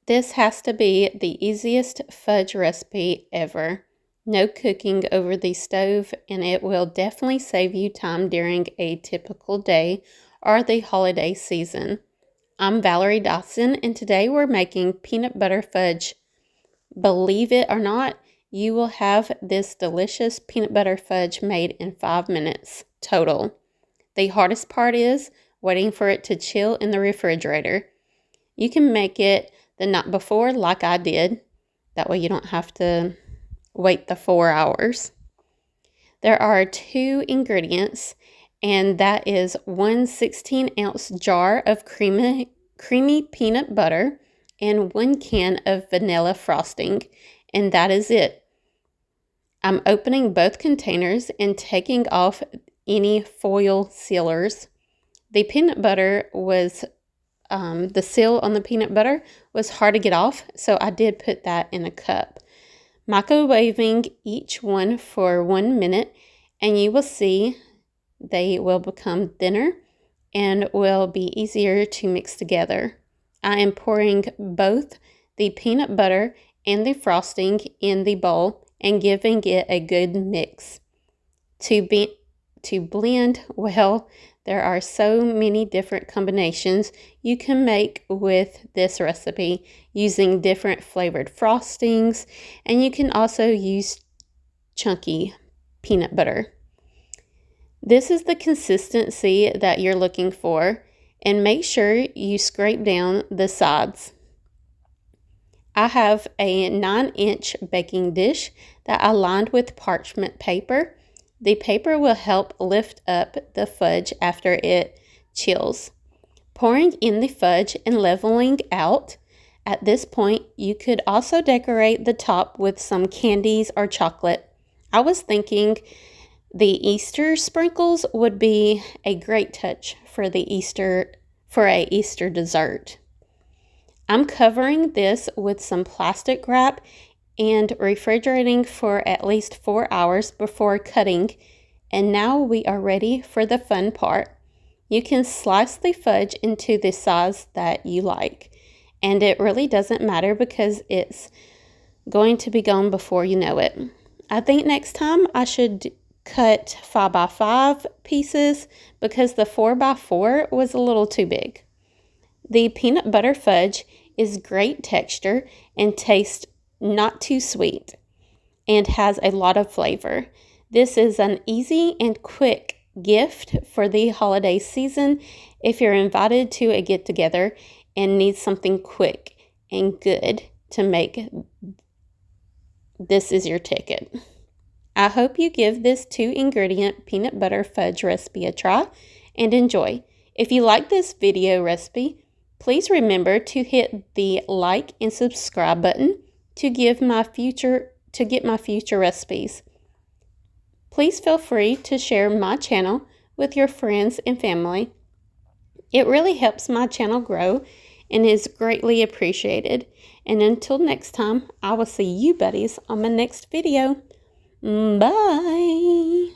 This has to be the easiest fudge recipe ever. No cooking over the stove, and it will definitely save you time during a typical day or the holiday season. I'm Valerie Dawson, and today we're making peanut butter fudge. Believe it or not, you will have this delicious peanut butter fudge made in 5 minutes total. The hardest part is waiting for it to chill in the refrigerator. You can make it the night before like I did. That way you don't have to wait the 4 hours. There are 2 ingredients, and that is 1 16-ounce jar of creamy peanut butter and 1 can of vanilla frosting, and that is it. I'm opening both containers and taking off any foil sealers. The peanut butter was the seal on the peanut butter was hard to get off, so I did put that in a cup. Microwaving each one for 1 minute, and you will see they will become thinner and will be easier to mix together. I am pouring both the peanut butter and the frosting in the bowl and giving it a good mix. To blend well, there are so many different combinations you can make with this recipe using different flavored frostings, and you can also use chunky peanut butter. This is the consistency that you're looking for, and make sure you scrape down the sides. I have a 9-inch baking dish that I lined with parchment paper. The paper will help lift up the fudge after it chills. Pouring in the fudge and leveling out. At this point, you could also decorate the top with some candies or chocolate. I was thinking the Easter sprinkles would be a great touch for a Easter dessert. I'm covering this with some plastic wrap and refrigerating for at least 4 hours before cutting. And now we are ready for the fun part. You can slice the fudge into the size that you like. And it really doesn't matter because it's going to be gone before you know it. I think next time I should cut 5x5 pieces because the 4x4 was a little too big. The peanut butter fudge is great texture and tastes not too sweet and has a lot of flavor. This is an easy and quick gift for the holiday season if you're invited to a get-together and need something quick and good to make. This is your ticket. I hope you give this 2-ingredient peanut butter fudge recipe a try and enjoy. If you like this video recipe, please remember to hit the like and subscribe button to get my future recipes. Please feel free to share my channel with your friends and family. It really helps my channel grow and is greatly appreciated. And until next time, I will see you buddies on my next video. Bye!